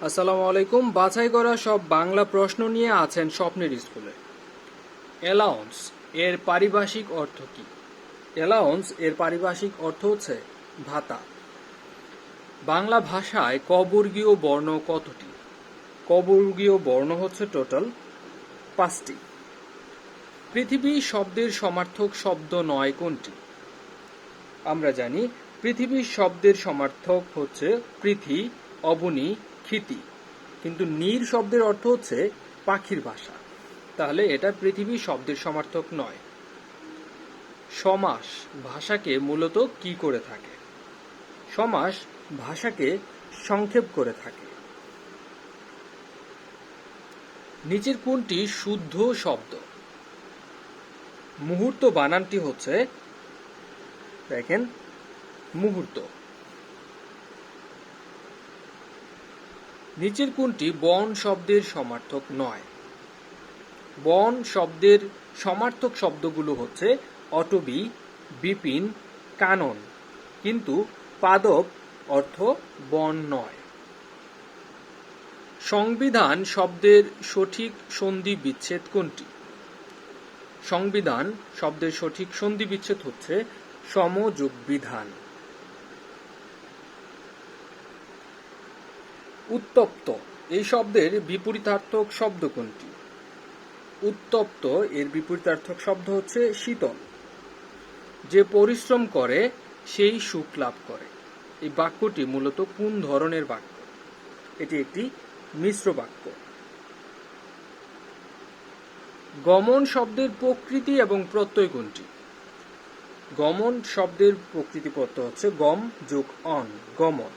আসসালামু আলাইকুম। বাছাই করা সব বাংলা প্রশ্ন নিয়ে আছেন স্বপ্নের স্কুলে। অ্যালাউন্স এর পারিভাষিক অর্থ কি? অ্যালাউন্স এর পারিভাষিক অর্থ হচ্ছে ভাতা। বাংলা ভাষায় কবর্গীয় বর্ণ কতটি? কবর্গীয় বর্ণ হচ্ছে টোটাল 5টি। পৃথিবী শব্দের সমার্থক শব্দ নয় কোনটি? আমরা জানি পৃথিবী শব্দের সমার্থক হচ্ছে পৃথি, অবনী, ক্ষিতি, কিন্তু নীর শব্দের অর্থ হচ্ছে পাখির বাসা, তাহলে এটা পৃথিবী শব্দের সমার্থক নয়। সমাস ভাষাকে মূলত কি করে থাকে? সমাস ভাষাকে সংক্ষেপ করে থাকে। নিচের কোনটি শুদ্ধ শব্দ? মুহূর্ত বানানটি হচ্ছে, দেখেন, মুহূর্ত। নিচের কোনটি বন শব্দের সমার্থক নয়? বন শব্দের সমার্থক শব্দগুলো হচ্ছে অটবি, বিপিন, কানন, কিন্তু পাদপ অর্থ বন নয়। সংবিধান শব্দের সঠিক সন্ধি বিচ্ছেদ কোনটি? সংবিধান শব্দের সঠিক সন্ধি বিচ্ছেদ হচ্ছে সমযোগ বিধান। উত্তপ্ত এই শব্দের বিপরীতার্থক শব্দ কোনটি? উত্তপ্ত এর বিপরীতার্থক শব্দ হচ্ছে শীতল। যে পরিশ্রম করে সেই সুখ লাভ করে। এই বাক্যটি মূলত কোন ধরনের বাক্য? এটি একটি মিশ্র বাক্য। গমন শব্দের প্রকৃতি এবং প্রত্যয় কোনটি? গমন শব্দের প্রকৃতি প্রত্যয় হচ্ছে গম যোগ অন, গমন।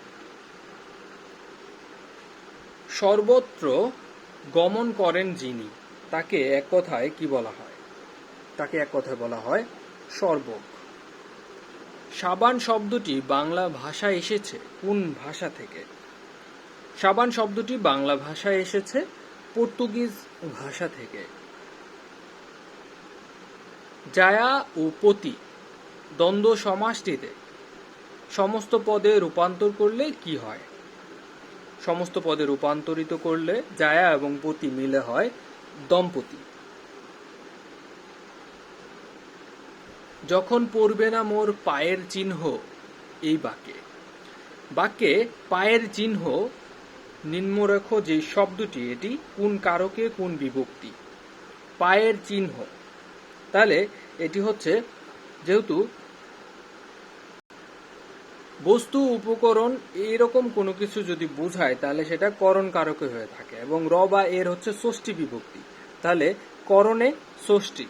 সর্বত্র গমন করেন যিনি, তাকে এক কথায় কি বলা হয়? তাকে এক কথায় বলা হয় সর্বক। সাবান শব্দটি বাংলা ভাষায় এসেছে কোন ভাষা থেকে? সাবান শব্দটি বাংলা ভাষায় এসেছে পর্তুগিজ ভাষা থেকে। জায়া ও পতি দ্বন্দ্ব সমাসটিতে সমস্ত পদে রূপান্তর করলে কি হয়? সমস্ত পদে রূপান্তরিত করলে জায়া এবং পতি মিলে হয় দম্পতি। যখন পড়বে না মোর পায়ের চিহ্ন এই বাক্যে, বাক্যে পায়ের চিহ্ন নিম্নরেখ যে শব্দটি, এটি কোন কারকে কোন বিভক্তি? পায়ের চিহ্ন, তাহলে এটি হচ্ছে, যেহেতু বস্তু উপকরণ এরকম কোনো কিছু যদি বোঝায় তাহলে সেটা করণ কারকে হয়ে থাকে, এবং র বা এর হচ্ছে ষষ্ঠী বিভক্তি, তাহলে করণে ষষ্ঠী।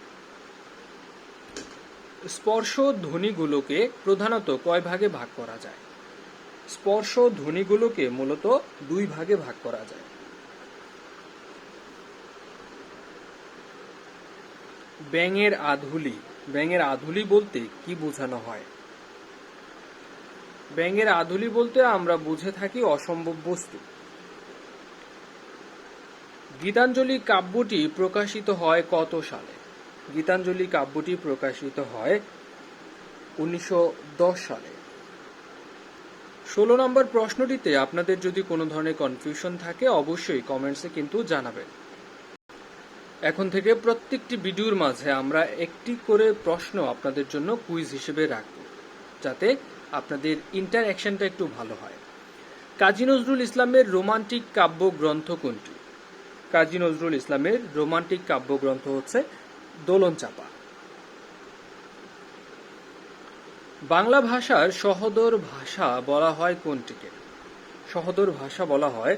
স্পর্শ ধ্বনিগুলোকে প্রধানত কয় ভাগে ভাগ করা যায়? স্পর্শ ধ্বনিগুলোকে মূলত 2 ভাগে ভাগ করা যায়। ব্যাঙের আধুলি, ব্যাঙের আধুলি বলতে কি বোঝানো হয়? ব্যাঙের আধুলি বলতে আমরা বুঝে থাকি অসম্ভব বস্তু। গীতাঞ্জলি কাব্যটি প্রকাশিত হয় কত সালে? গীতাঞ্জলি কাব্যটি প্রকাশিত হয় 1910 সালে। 16 নম্বর প্রশ্নটিতে আপনাদের যদি কোনো ধরনের কনফিউশন থাকে অবশ্যই কমেন্টসে কিন্তু জানাবেন। এখন থেকে প্রত্যেকটি ভিডিওর মাঝে আমরা একটি করে প্রশ্ন আপনাদের জন্য কুইজ হিসেবে রাখব, যাতে আপনাদের ইন্টারঅ্যাকশনটা একটু ভালো হয়। কাজী নজরুল ইসলামের রোমান্টিক কাব্যগ্রন্থ কোনটি? কাজী নজরুল ইসলামের রোমান্টিক কাব্যগ্রন্থ হচ্ছে দোলন চাঁপা। বাংলা ভাষার সহোদর ভাষা বলা হয় কোনটিকে? সহোদর ভাষা বলা হয়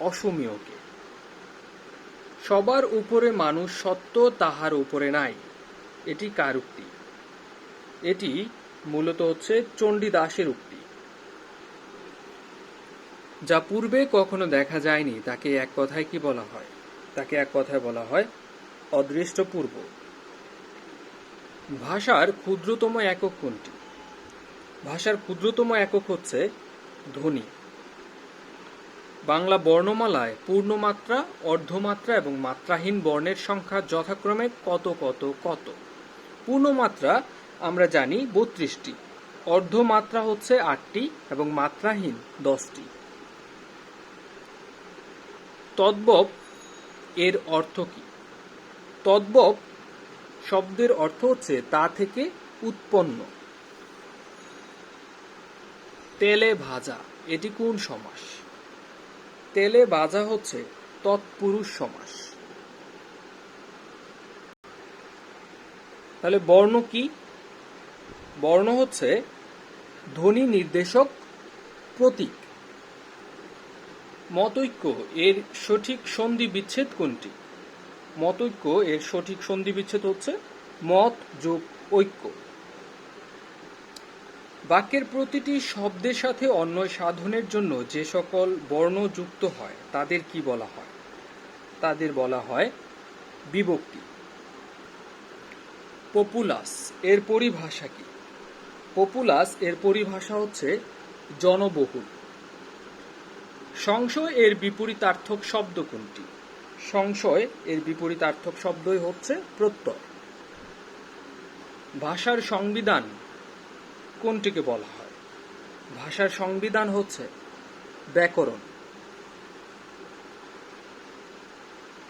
অসমীয়কে। সবার উপরে মানুষ সত্য, তাহার উপরে নাই, এটি কার উক্তি? এটি মূলত হচ্ছে চণ্ডীদাসের উক্তি। যা পূর্বে কখনো দেখা যায়নি তাকে এক কথায় কি বলা হয়? তাকে এক কথায় বলা হয় অদৃষ্ট পূর্ব। ভাষার ক্ষুদ্রতম একক কোনটি? ভাষার ক্ষুদ্রতম একক হচ্ছে ধ্বনি। বাংলা বর্ণমালায় পূর্ণমাত্রা, অর্ধমাত্রা এবং মাত্রাহীন বর্ণের সংখ্যা যথাক্রমে কত কত কত? পূর্ণমাত্রা আমরা জানি 32টি, অর্ধমাত্রা হচ্ছে 8টি এবং মাত্রাহীন 10টি। তদ্ভব এর অর্থ কি? তদ্ভব শব্দের অর্থ হচ্ছে তা থেকে উৎপন্ন। তেলে ভাজা এটি কোন সমাস? তেলে ভাজা হচ্ছে তৎপুরুষ সমাস। তাহলে বর্ণ কি? বর্ণ হচ্ছে ধ্বনি নির্দেশক প্রতীক। মতৈক্য এর সঠিক সন্ধি বিচ্ছেদ কোনটি? মতৈক্য এর সঠিক সন্ধি বিচ্ছেদ হচ্ছে মত যোগ ঐক্য। বাক্যের প্রতিটি শব্দের সাথে অন্বয় সাধনের জন্য যে সকল বর্ণ যুক্ত হয় তাদের কি বলা হয়? তাদের বলা হয় বিভক্তি। পপুলাস এর পরিভাষা কি? পপুলাস এর পরিভাষা হচ্ছে জনবহুল। সংশয় এর বিপরীতার্থক শব্দ কোনটি? সংশয় এর বিপরীতার্থক শব্দই হচ্ছে প্রত্যয়। ভাষার সংবিধান কোনটিকে বলা হয়? ভাষার সংবিধান হচ্ছে ব্যাকরণ।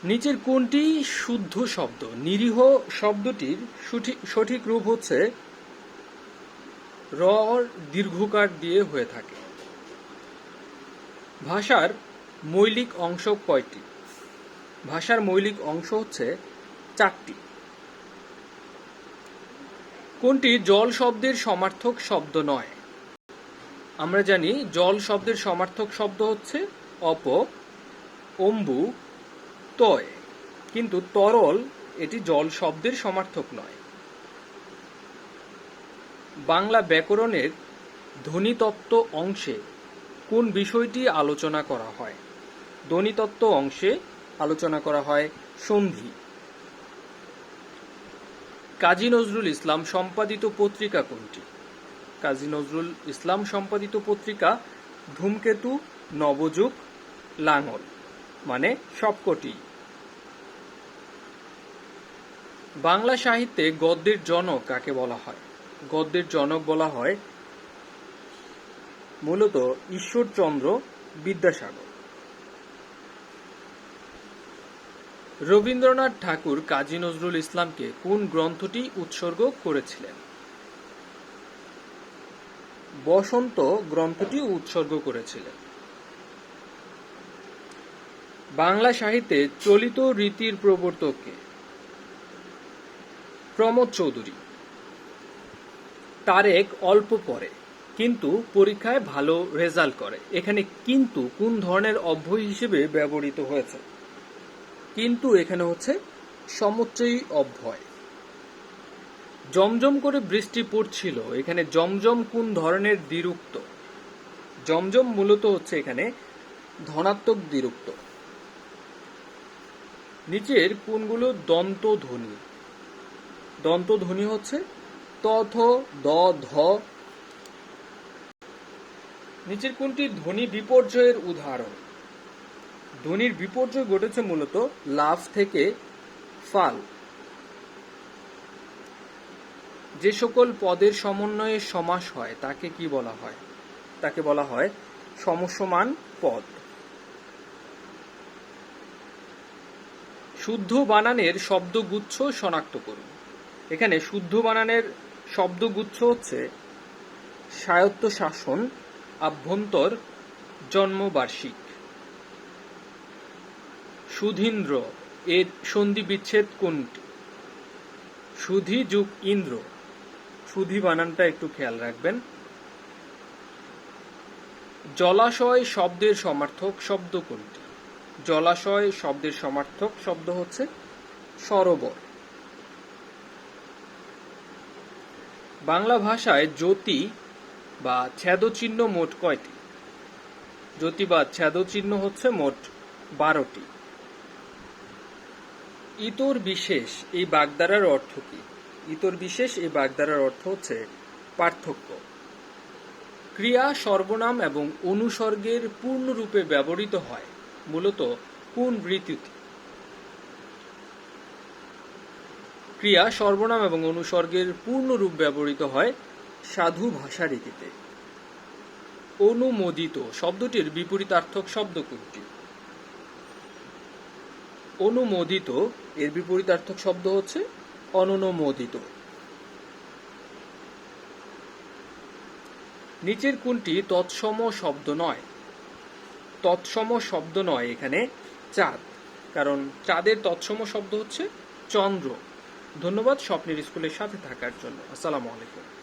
নিচের কোনটি শুদ্ধ শব্দ? নিরীহ শব্দটির সঠিক রূপ হচ্ছে র দীর্ঘকার দিয়ে হয়ে থাকে। ভাষার মৌলিক অংশ কয়টি? ভাষার মৌলিক অংশ হচ্ছে 4টি। কোনটি জল শব্দের সমার্থক শব্দ নয়? আমরা জানি জল শব্দের সমার্থক শব্দ হচ্ছে অপ, অম্বু, তয়, কিন্তু তরল এটি জল শব্দের সমার্থক নয়। বাংলা ব্যাকরণের ধ্বনিতত্ত্ব অংশে কোন বিষয়টি আলোচনা করা হয়? ধ্বনিতত্ত্ব অংশে আলোচনা করা হয় সন্ধি। কাজী নজরুল ইসলাম সম্পাদিত পত্রিকা কোনটি? কাজী নজরুল ইসলাম সম্পাদিত পত্রিকা ধূমকেতু, নবযুগ, লাঙল, মানে সবকটি। বাংলা সাহিত্যে গদ্যের জনক কাকে বলা হয়? গদ্যের জনক বলা হয় মূলত ঈশ্বরচন্দ্র বিদ্যাসাগর। রবীন্দ্রনাথ ঠাকুর কাজী নজরুল ইসলামকে কোন গ্রন্থটি উৎসর্গ করেছিলেন? বসন্ত গ্রন্থটি উৎসর্গ করেছিলেন। বাংলা সাহিত্যে চলিত রীতির প্রবর্তক কে? প্রমোদ চৌধুরী। তারেক অল্প পড়ে কিন্তু পরীক্ষায় ভালো রেজাল্ট করে। এখানে কিন্তু কোন ধরনের অব্যয় হিসেবে ব্যবহৃত হয়েছে? কিন্তু এখানে হচ্ছে সমুচ্চয়ী অব্যয়। জমজম করে বৃষ্টি পড়ছিল, এখানে জমজম কোন ধরনের দ্বিরুক্ত? জমজম মূলত হচ্ছে এখানে ধনাত্মক দ্বিরুক্ত। নিচের কোনগুলো দন্ত ধ্বনি? দন্ত ধ্বনি হচ্ছে ত, থ, দ, ধ। নিচের কোনটি ধ্বনি বিপর্যয়ের উদাহরণ? ধ্বনির বিপর্যয় ঘটেছে মূলত লাফ থেকে ফাল। যে সকল পদের সমন্বয়ে সমাস হয় তাকে কি বলা হয়? তাকে বলা হয় সমসমান পদ। শুদ্ধ বানানের শব্দগুচ্ছ শনাক্ত করুন। এখানে শুদ্ধ বানানের শব্দগুচ্ছ হচ্ছে স্বায়ত্তশাসন, আভ্যন্তর, জন্মবার্ষিক। সুধীন্দ্র এর সন্ধি বিচ্ছেদ কোনটি? সুধি যুগ ইন্দ্র। সুধি বানানটা একটু খেয়াল রাখবেন। জলাশয় শব্দের সমার্থক শব্দ কোনটি? জলাশয় শব্দের সমার্থক শব্দ হচ্ছে সরোবর। বাংলা ভাষায় জ্যোতি বা ছেদচিহ্ন মোট কয়টি? জ্যোতি বা ছেদচিহ্ন হচ্ছে মোট 12টি। ইতর বিশেষ এই বাগধারার অর্থ কি? ইতর বিশেষ এই বাগধারার অর্থ হচ্ছে পার্থক্য। ক্রিয়া সর্বনাম এবং অনুসর্গের পূর্ণরূপে ব্যবহৃত হয় মূলত কোন রীতিতে? ক্রিয়া সর্বনাম এবং অনুসর্গের পূর্ণরূপ ব্যবহৃত হয় সাধু ভাষা রীতিতে। অনুমোদিত শব্দটির বিপরীতার্থক শব্দ কোনটি? অনুমোদিত এর বিপরীতার্থক শব্দ হচ্ছে অননুমোদিত। নিচের কোনটি তৎসম শব্দ নয়? তৎসম শব্দ নয় এখানে চাঁদ, কারণ চাঁদের তৎসম শব্দ হচ্ছে চন্দ্র। ধন্যবাদ স্বপ্নের স্কুলের সাথে থাকার জন্য। আসসালামু আলাইকুম।